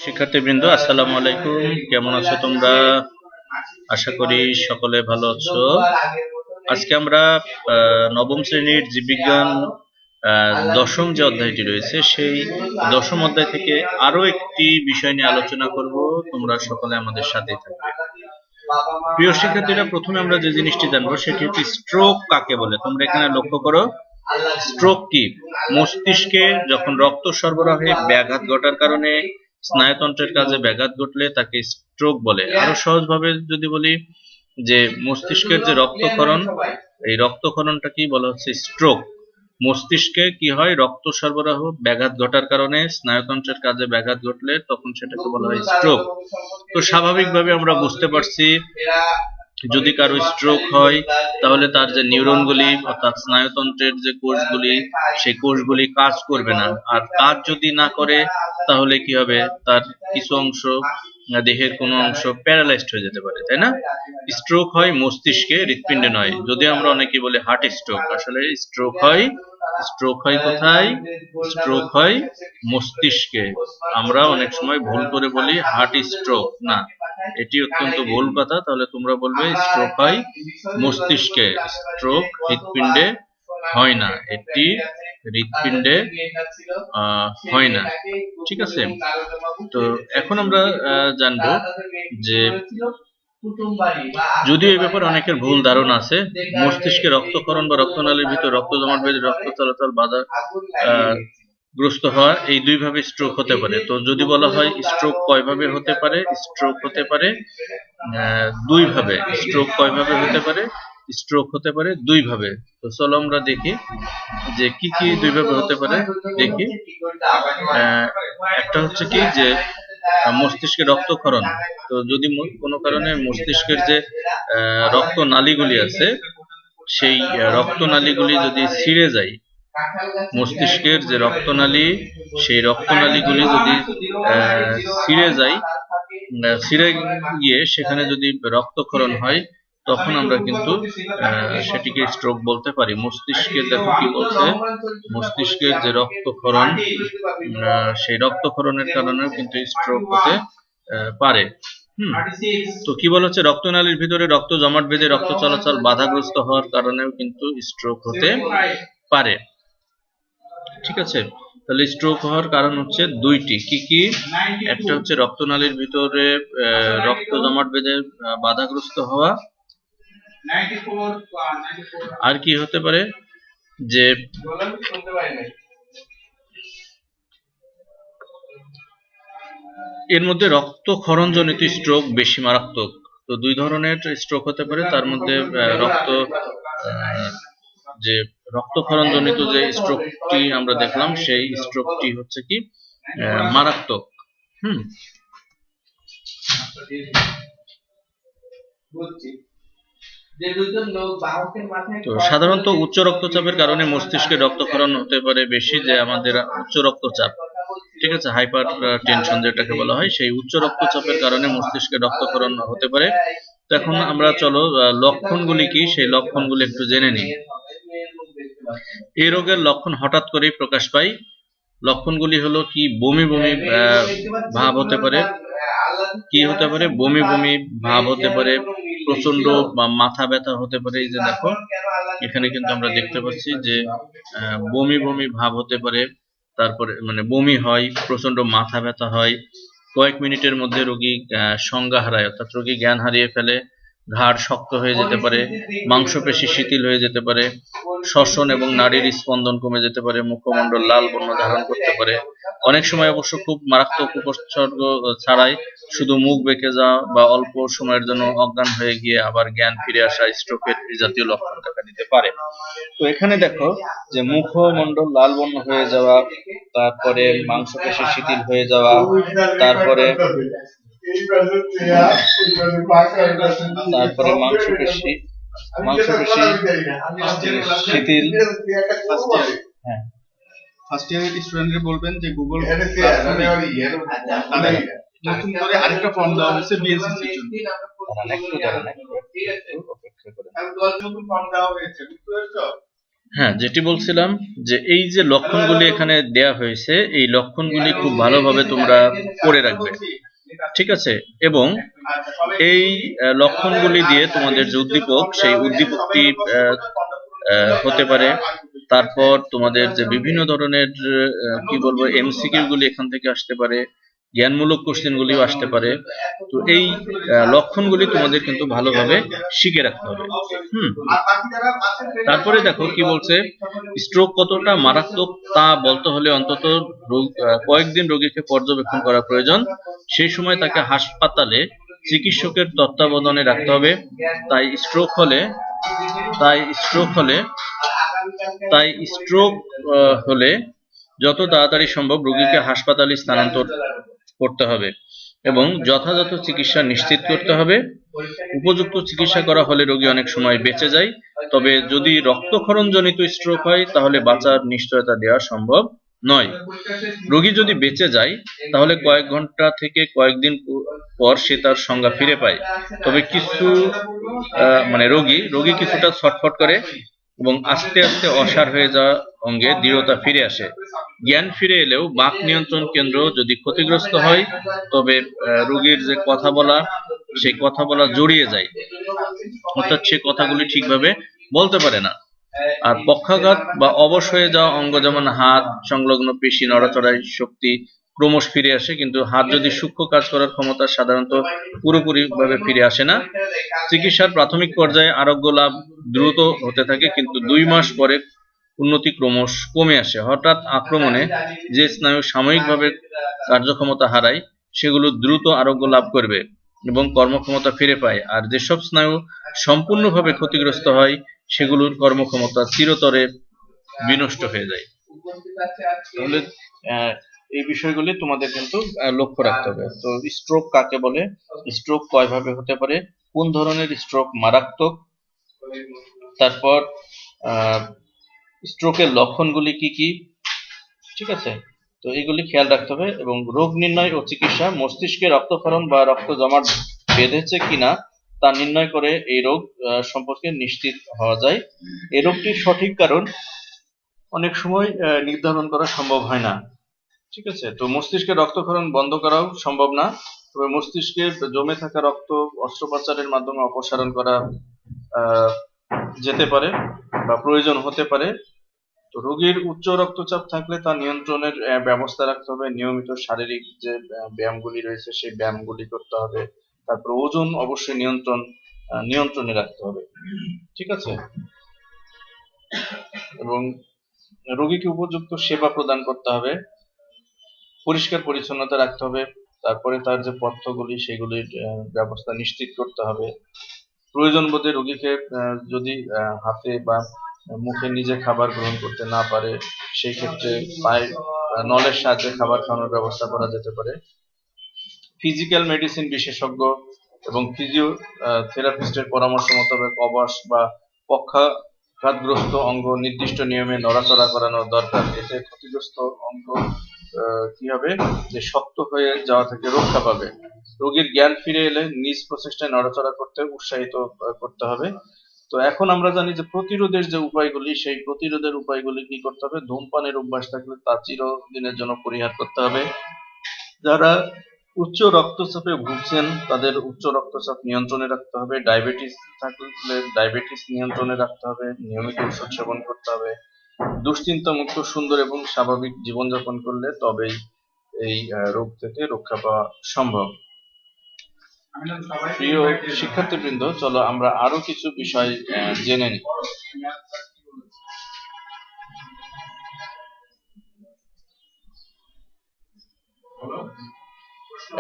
শিক্ষার্থীবৃন্দ, আসসালামু আলাইকুম। কেমন আছো তোমরা? আশা করি সকলে ভালো আছো। আজকে আমরা নবম শ্রেণীর জীববিজ্ঞান দশম যে অধ্যায়টি রয়েছে সেই দশম অধ্যায় থেকে আরো একটি বিষয় নিয়ে আলোচনা করব। তোমরা সকলে আমাদের সাথে থাকবে। প্রিয় শিক্ষার্থীরা, প্রথমে আমরা যে জিনিসটি জানবো সেটি হচ্ছে স্ট্রোক কাকে বলে। তোমরা এখানে লক্ষ্য করো, স্ট্রোক কি? মস্তিষ্কে যখন রক্ত সরবরাহে ব্যাঘাত ঘটার কারণে স্নায়ুতন্ত্রের কাজে ব্যাঘাত ঘটলে তাকে স্ট্রোক বলে। আরো সহজভাবে যদি বলি যে মস্তিষ্কের যে রক্তক্ষরণ, এই রক্তক্ষরণটাকে বলা হচ্ছে স্ট্রোক। মস্তিষ্কে কি হয়? রক্ত সরবরাহ ব্যাঘাত ঘটার কারণে স্নায়ুতন্ত্রের কাজে ব্যাঘাত ঘটলে তখন সেটাকে বলা হয় স্ট্রোক। তো স্বাভাবিকভাবে আমরা বুঝতে পারছি, যদি কারো স্ট্রোক হয় তাহলে তার যে নিউরনগুলি অর্থাৎ স্নায়ুতন্ত্রের যে কোষগুলি, সেই কোষগুলি কাজ করবে না। আর কাজ যদি না করে তাহলে কি হবে? তার কিছু অংশ, দেহের কোনো অংশ প্যারালাইজড হয়ে যেতে পারে, তাই না? স্ট্রোক হয় মস্তিষ্কে, হৃৎপিণ্ডে নয়। যদি আমরা অনেকে বলি হার্ট স্ট্রোক, আসলে স্ট্রোক হয় কোথায়? স্ট্রোক হয় মস্তিষ্কে। আমরা অনেক সময় ভুল করে বলি হার্ট স্ট্রোক, না, এটি অত্যন্ত ভুল কথা। তাহলে তোমরা বলবে স্ট্রোক হয় মস্তিষ্কে, স্ট্রোক হৃৎপিণ্ডে হয় না, এটি হৃৎপিণ্ডে হয় না। ঠিক আছে? তো এখন আমরা জানবো যে, যদিও এই ব্যাপারে অনেকের ভুল ধারণা আছে, মস্তিষ্কে রক্তক্ষরণ বা রক্তনালীর ভিতর রক্ত জমাট বেঁধে রক্ত চলাচল বাধা গ্রস্ত হওয়া, এই দুইভাবে স্ট্রোক হতে পারে। তো যদি বলা হয় স্ট্রোক কয়ভাবে হতে পারে, স্ট্রোক হতে পারে দুইভাবে। স্ট্রোক কয়ভাবে হতে পারে? স্ট্রোক হতে পারে দুইভাবে। তো চলো আমরা দেখি যে কি কি দুইভাবে হতে পারে। দেখি, একটা হচ্ছে কি যে মস্তিষ্কে রক্তক্ষরণ। তো যদি কোনো কারণে মস্তিষ্কের যে রক্তনালীগুলি আছে, সেই রক্তনালীগুলি যদি ছিঁড়ে যায়, মস্তিষ্কের যে রক্তনালী, সেই রক্তনালীগুলি যদি ছিঁড়ে গিয়ে সেখানে যদি রক্তক্ষরণ হয়, তখন আমরা কিন্তু সেটিকে স্ট্রোক বলতে পারি। মস্তিষ্কের, দেখো কি বলছে, মস্তিষ্কের যে রক্তক্ষরণ, সেই রক্তক্ষরণের কারণেও কিন্তু স্ট্রোক হতে পারে। তো কি বলা হচ্ছে? রক্তনালীর ভিতরে রক্ত জমাট বেঁধে রক্ত চলাচল বাধাগ্রস্ত হওয়ার কারণেও কিন্তু স্ট্রোক হতে পারে। ঠিক আছে? তাহলে স্ট্রোক হওয়ার কারণ হচ্ছে দুইটি। কি কি? একটা হচ্ছে রক্তনালীর ভিতরে রক্ত জমাট বেঁধে বাধাগ্রস্ত হওয়া, আর কি হতে পারে যে এর মধ্যে রক্তক্ষরণজনিত স্ট্রোক বেশি মারাত্মক। তো দুই ধরনের স্ট্রোক হতে পারে, তার মধ্যে রক্তক্ষরণজনিত যে স্ট্রোকটি আমরা দেখলাম, সেই স্ট্রোকটি হচ্ছে কি মারাত্মক। তো সাধারণত উচ্চ রক্তচাপের কারণে মস্তিষ্কে রক্তক্ষরণ হতে পারে বেশি, যে আমাদের উচ্চ রক্তচাপ, ঠিক আছে, হাইপার টেনশন যেটাকে বলা হয়, সেই উচ্চ রক্তচাপের কারণে মস্তিষ্কে রক্তক্ষরণ হতে পারে। তো এখন আমরা চলো লক্ষণগুলি কি, সেই লক্ষণগুলি একটু জেনে নিই। এই রোগের লক্ষণ হঠাৎ করেই প্রকাশ পায়। লক্ষণগুলি হলো কি? বমি বমি ভাব হতে পারে। কি হতে পারে? বমি বমি ভাব হতে পারে, প্রচন্ড মাথা ব্যথা হতে পারে। এই যে দেখো, এখানে কিন্তু আমরা দেখতে পাচ্ছি যে বমি বমি ভাব হতে পারে, তারপরে মানে বমি হয়, প্রচন্ড মাথা ব্যথা হয়, কয়েক মিনিটের মধ্যে রোগী সংজ্ঞা হারায়, অর্থাৎ রোগী জ্ঞান হারিয়ে ফেলে, ঘাড় শক্ত হয়ে যেতে পারে, মাংসপেশি শিথিল হয়ে যেতে পারে, শ্বসন এবং নাড়ির স্পন্দন কমে যেতে পারে, মুখমণ্ডল লাল বর্ণ ধারণ করতে পারে। অনেক সময় অবশ্য খুব মারাত্মক উপসর্গ ছাড়াই শুধু মুখ বেঁকে যাওয়া বা অল্প সময়ের জন্য অজ্ঞান হয়ে গিয়ে আবার জ্ঞান ফিরে আসা স্ট্রোকের এই জাতীয় লক্ষণ দেখা দিতে পারে। তো এখানে দেখো যে মুখমণ্ডল লাল বর্ণ হয়ে যাওয়া, তারপরে মাংসপেশি শিথিল হয়ে যাওয়া, তারপরে মাংসপেশি শিথিল। হ্যাঁ, ফার্স্ট ইয়ারের স্টুডেন্টদের বলবেন যে গুগল নতুন করে আরেকটা ফর্ম দেওয়া হয়েছে বিএসসি এর জন্য। অপেক্ষা করেন। নতুন ফর্ম দেওয়া হয়েছে, বুঝতে পেরেছো? হ্যাঁ, যেটি বলছিলাম যে এই যে লক্ষণগুলি এখানে দেয়া হয়েছে, এই লক্ষণগুলি খুব ভালোভাবে তোমরা পড়ে রাখবে, ঠিক আছে? এবং এই লক্ষণগুলি দিয়ে তোমাদের যে উদ্দীপক, সেই উদ্দীপকটি হতে পারে। তারপর তোমাদের যে বিভিন্ন ধরনের কি বলবো এমসিকিউ গুলি এখান থেকে আসতে পারে, জ্ঞানমূলক কোশ্চেন গুলিও আসতে পারে। তো এই লক্ষণগুলি তোমাদের কিন্তু ভালোভাবে শিখে রাখতে হবে। তারপরে দেখো কি বলছে, স্ট্রোক কতটা মারাত্মক তা বলতে হলে অন্তত কয়েকদিন রোগীকে পর্যবেক্ষণ করা প্রয়োজন। সেই সময় তাকে হাসপাতালে চিকিৎসকের তত্ত্বাবধানে রাখতে হবে। তাই স্ট্রোক হলে তাই স্ট্রোক হলে যত তাড়াতাড়ি সম্ভব রোগীকে হাসপাতালে স্থানান্তর করতে হবে এবং যথাযথ চিকিৎসা নিশ্চিত করতে হবে। উপযুক্ত চিকিৎসা করা হলে রোগী অনেক সময় বেঁচে যায়। তবে যদি রক্তক্ষরণজনিত স্ট্রোক হয় তাহলে বাঁচার নিশ্চয়তা দেওয়া সম্ভব নয়। রোগী যদি বেঁচে যায় তাহলে কয়েক ঘন্টা থেকে কয়েকদিন পর সে তার সংজ্ঞা ফিরে পায়। তবে কিছু রোগী কিছুটা ছটফট করে এবং আস্তে আস্তে অসাড় হয়ে যাওয়া অঙ্গে দৃঢ়তা ফিরে আসে। জ্ঞান ফিরে এলেও বাক নিয়ন্ত্রণ কেন্দ্র যদি ক্ষতিগ্রস্ত হয় তবে রোগীর যে কথা বলা, সেই কথা বলা জড়িয়ে যায়, অর্থাৎ সে কথাগুলি ঠিকভাবে বলতে পারে না। আর পক্ষাঘাত বা অবশ হয়ে যাওয়া অঙ্গ যেমন হাত সংলগ্ন পেশি নড়াচড়ায় শক্তি ক্রমশ ফিরে আসে, কিন্তু হাত যদি সূক্ষ্ম কাজ করার ক্ষমতা সাধারণত পুরোপুরিভাবে ফিরে আসে না। চিকিৎসার প্রাথমিক পর্যায়ে আরোগ্য লাভ দ্রুত হতে থাকে, কিন্তু 2 মাস পরে উন্নতি ক্রমশ কমে আসে। হঠাৎ আক্রমণে যে স্নায়ু সাময়িকভাবে কার্যক্ষমতা হারায় সেগুলো দ্রুত আরোগ্য লাভ করবে এবং কর্মক্ষমতা ফিরে পায়, আর যেসব স্নায়ু সম্পূর্ণভাবে ক্ষতিগ্রস্ত হয় সেগুলোর কর্মক্ষমতা চিরতরে বিনষ্ট হয়ে যায়। তাহলে এই বিষয়গুলি তোমাদের কিন্তু লক্ষ্য রাখতে হবে। তো স্ট্রোক কাকে বলে, স্ট্রোক কয়ভাবে হতে পারে, কোন ধরনের স্ট্রোক মারাত্মক, তারপর স্ট্রোকের লক্ষণগুলি কি কি, ঠিক আছে? তো এইগুলি খেয়াল রাখতে হবে। এবং রোগ নির্ণয় ও চিকিৎসা, মস্তিষ্কে রক্তক্ষরণ বা রক্ত জমাট বেঁধেছে কিনা তা নির্ণয় করে এই রোগ সম্পর্কে নিশ্চিত হওয়া যায়। এই রোগটির সঠিক কারণ অনেক সময় নির্ধারণ করা সম্ভব হয় না, ঠিক আছে? তো মস্তিষ্কের রক্তক্ষরণ বন্ধ করাও সম্ভব না, তবে মস্তিষ্কে জমে থাকা রক্ত অস্ত্রোপচারের মাধ্যমে অপসারণ করা যেতে পারে বা প্রয়োজন হতে পারে। তো রোগীর উচ্চ রক্তচাপ থাকলে তা নিয়ন্ত্রণের ব্যবস্থা রাখতে হবে। নিয়মিত শারীরিক যে ব্যায়ামগুলি রয়েছে সেই ব্যায়ামগুলি করতে হবে। তারপর ওজন অবশ্যই নিয়ন্ত্রণে রাখতে হবে, ঠিক আছে? এবং রোগীকে উপযুক্ত সেবা প্রদান করতে হবে, পরিষ্কার পরিচ্ছন্নতা রাখতে হবে। তারপরে তার যে পথ্যগুলি সেগুলির ব্যবস্থা নিশ্চিত করতে হবে। প্রয়োজন বোধে রোগীকে যদি হাতে বা মুখে নিজে খাবার গ্রহণ করতে না পারে সেই ক্ষেত্রে পায়ে নলের সাহায্যে খাবার খাওয়ানোর ব্যবস্থা করা যেতে পারে। ফিজিক্যাল মেডিসিন বিশেষজ্ঞ এবং ফিজিওথেরাপিস্টের পরামর্শ মোতাবেক অবশ বা পক্ষাঘাতগ্রস্ত অঙ্গ নির্দিষ্ট নিয়মে নড়াচড়া করানো দরকার। এতে ক্ষতিগ্রস্ত অঙ্গ কি হবে, যে শক্ত হয়ে যাওয়া থেকে রক্ষা পাবে। রোগীর জ্ঞান ফিরে এলে নিজ প্রচেষ্টায় নড়াচড়া করতে উৎসাহিত করতে হবে। তো এখন আমরা জানি যে প্রতিরোধের যে উপায়গুলি, সেই প্রতিরোধের উপায়গুলি কি করতে হবে, ধূমপানের অভ্যাস থাকলে তা চিরদিনের জন্য পরিহার করতে হবে। যারা উচ্চ রক্তচাপে ভুগছেন তাদের উচ্চ রক্তচাপ নিয়ন্ত্রণে রাখতে হবে। ডায়াবেটিস থাকলে ডায়াবেটিস নিয়ন্ত্রণে রাখতে হবে। নিয়মিত ওষুধ সেবন করতে হবে। দুশ্চিন্তা মুক্ত সুন্দর এবং স্বাভাবিক জীবনযাপন করলে তবেই এই রোগ থেকে রক্ষা পাওয়া সম্ভব। প্রিয় শিক্ষার্থীবৃন্দ, চলো আমরা আরো কিছু বিষয় জেনে নিই।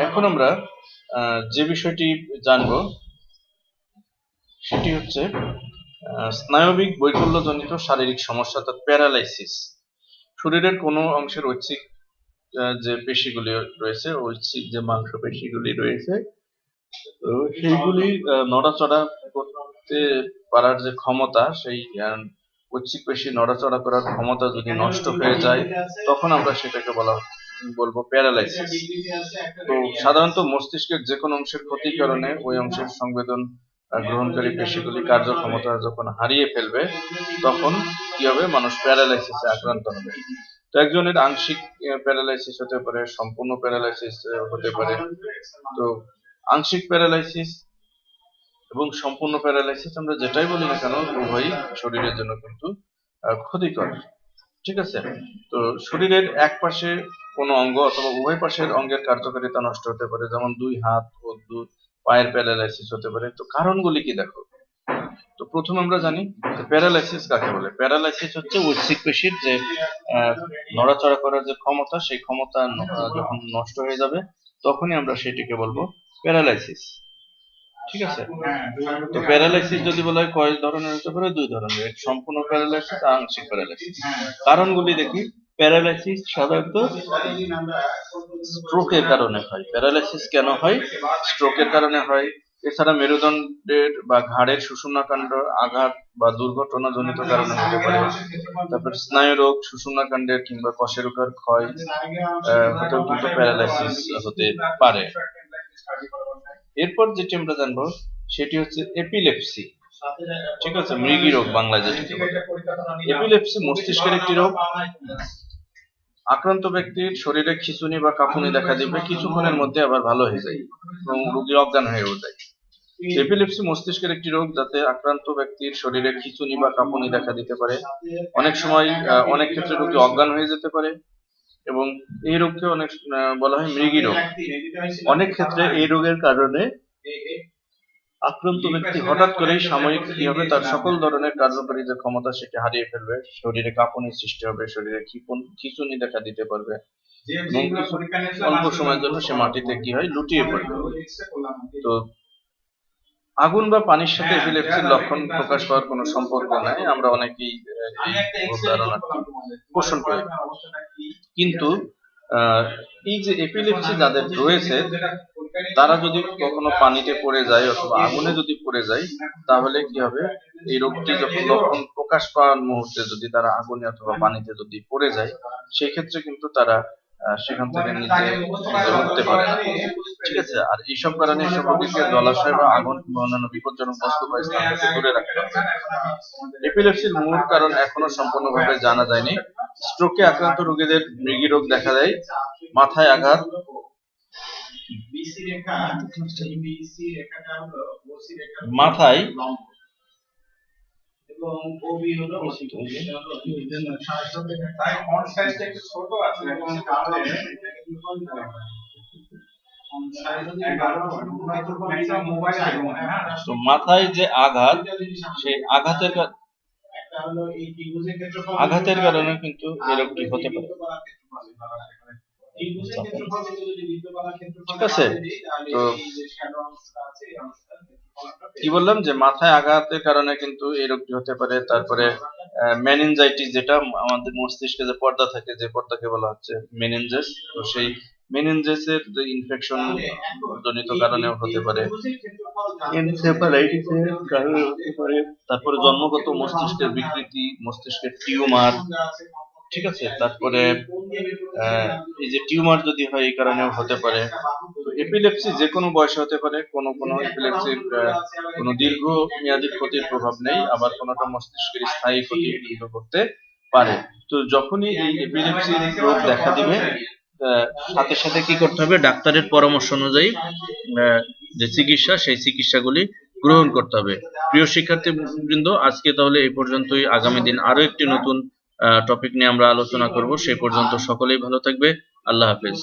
এখন আমরা যে বিষয়টি জানবো সেটি হচ্ছে স্নায়বিক বৈকল্যজনিত শারীরিক সমস্যা, অর্থাৎ প্যারালাইসিস। শরীরের কোনো অংশের ঐচ্ছিক যে পেশিগুলি রয়েছে, ঐচ্ছিক যে মাংসপেশিগুলি রয়েছে, তো সেইগুলি নড়াচড়া করতে পারার যে ক্ষমতা, সেই ঐচ্ছিক পেশি নড়াচড়া করার ক্ষমতা যদি নষ্ট হয়ে যায় তখন আমরা সেটাকে বলবো প্যারালাইসিস। তো সাধারণত মস্তিষ্কের যে কোনো অংশের ক্ষতির কারণে ওই অংশের সংবেদন গ্রহণকারী পেশিগুলি কার্যক্ষমতা যখন হারিয়ে ফেলবে তখন কি হবে, মানুষ প্যারালাইসিসে আক্রান্ত হবে। তো একজনের আংশিক প্যারালাইসিস হতে পারে, সম্পূর্ণ প্যারালাইসিস হতে পারে। তো আংশিক প্যারালাইসিস এবং সম্পূর্ণ প্যারালাইসিস আমরা যেটাই বলি না কেন, উভয়ই শরীরের জন্য কিন্তু ক্ষতিকর। ঠিক আছে, তো শরীরের এক পাশে কোনো অঙ্গ অথবা উভয় পাশের অঙ্গের কার্যকারিতা নষ্ট হতে পারে, যেমন 2 হাত ও 2 পায়ের প্যারালাইসিস হতে পারে। তো কারণগুলি কি দেখো, তো প্রথমে আমরা জানি প্যারালাইসিস কাকে বলে। প্যারালাইসিস হচ্ছে ঐচ্ছিক পেশির যে নড়াচড়া করার যে ক্ষমতা, সেই ক্ষমতা যখন নষ্ট হয়ে যাবে তখনই আমরা সেটিকে বলবো প্যারালাইসিস। ঠিক আছে, তো প্যারালাইসিস যদি বলা হয় কয় ধরনের হতে পারে, 2 ধরনের, সম্পূর্ণ প্যারালাইসিস আর আংশিক প্যারালাইসিস। কারণগুলি দেখি, প্যারালাইসিস সাধারণত স্ট্রোকের কারণে হয়। প্যারালাইসিস কেন হয়? স্ট্রোকের কারণে হয়। এছাড়া মেরুদণ্ডের বা ঘাড়ের সুষুম্নাকাণ্ড আঘাত বা দুর্ঘটনাজনিত কারণে হতে পারে। তারপর স্নায়ুরোগ, সুষুম্নাকাণ্ডের কিংবা কশেরুকার ক্ষয় হতেও কিন্তু প্যারালাইসিস হতে পারে। এরপর যেটি আমরা জানবো সেটি হচ্ছে এপিলেপসি। ঠিক আছে, মৃগী রোগ বাংলায় যেটাকে বলে। এপিলেপসি মস্তিষ্কের একটি রোগ। আক্রান্ত ব্যক্তির শরীরে খিঁচুনি বা কাঁপুনি দেখা দিবে, কিছুক্ষণের মধ্যে আবার ভালো হয়ে যায় এবং রোগী অজ্ঞান হয়েও যায়। এপিলেপসি মস্তিষ্কের একটি রোগ যাতে আক্রান্ত ব্যক্তির শরীরে খিঁচুনি বা কাঁপুনি দেখা দিতে পারে। অনেক সময় অনেক ক্ষেত্রে রোগী অজ্ঞান হয়ে যেতে পারে এবং এই রোগকে অনেক বলা হয় মৃগী রোগ। অনেক ক্ষেত্রে এই রোগের কারণে আক্রান্ত ব্যক্তি হঠাৎ করেই সাময়িক কি হবে, তার সকল ধরনের কার্যকরী যে ক্ষমতা সেটি হারিয়ে ফেলবে, শরীরে কাঁপুনির সৃষ্টি হবে, শরীরে খিঁচুনি দেখা দিতে পারবে এবং অল্প সময়ের জন্য সে মাটিতে কি হয়, লুটিয়ে পড়বে। তো আগুন বা পানির সাথে এপিলেপসির লক্ষণ প্রকাশ পাওয়ার কোনো সম্পর্ক নাই, আমরা অনেকেই এই ভুল ধারণাটি পোষণ করি। কিন্তু এই যে এপিলেপসি যাদের রয়েছে তারা যদি কখনো পানিতে পড়ে যায় অথবা আগুনে যদি পড়ে যায়, তাহলে কি হবে, এই রোগটি যখন লক্ষণ প্রকাশ পাওয়ার মুহূর্তে যদি তারা আগুনে অথবা পানিতে যদি পড়ে যায়, সেক্ষেত্রে কিন্তু তারা সেখান থেকে নিজে উঠতে পারে না। ঠিক আছে, আর এইসব কারণে এসব রোগীকে জলাশয় বা আগুন কিংবা অন্যান্য বিপজ্জনক বস্তু বা স্থান থেকে দূরে রাখতে হবে। এপিলেপসির মূল কারণ এখনো সম্পূর্ণভাবে জানা যায়নি। স্ট্রোকে আক্রান্ত রোগীদের মৃগী রোগ দেখা দেয়। মাথায় আঘাত, মাথায় তো মাথায় যে আঘাত, সেই আঘাতের কারণে কিন্তু এই রোগটি হতে পারে। ঠিক আছে, তো কি বললাম যে মাথায় আঘাতের কারণে কিন্তু এই রোগটি হতে পারে। তারপরে মেনিনজাইটিস, যেটা আমাদের মস্তিষ্কে যে পর্দা থাকে, যে পর্দাকে বলা হচ্ছে মেনিনজাস, তো সেই মেনিনজাসের যে ইনফেকশন জনিত কারণেও হতে পারে, এনসেফালাইটিসের কারণে হতে পারে। তারপরে জন্মগত মস্তিষ্কের বিকৃতি, মস্তিষ্কের টিউমার। ঠিক আছে, তারপরে এই যে টিউমার যদি হয় এই কারণেও হতে পারে। তো এপিলেপসি যে কোনো বয়সে হতে পারে, কোনো এপিলেপসির কোনো দীর্ঘ মেয়াদী ক্ষতির প্রভাব নেই, আবার কোনোটা মস্তিষ্কের স্থায়ী ক্ষতি পর্যন্ত করতে পারে। তো যখনই এই এপিলেপসি রোগ দেখা দিবে, সাথে সাথে কি করতে হবে, ডাক্তারের পরামর্শ অনুযায়ী যে চিকিৎসা, সেই চিকিৎসাগুলি গ্রহণ করতে হবে। প্রিয় শিক্ষার্থী বৃন্দ, আজকে তাহলে এই পর্যন্তই। আগামী দিন আরো একটি নতুন টপিক নিয়ে আমরা আলোচনা করব। সেই পর্যন্ত সকলেই ভালো থাকবে। আল্লাহ হাফেজ।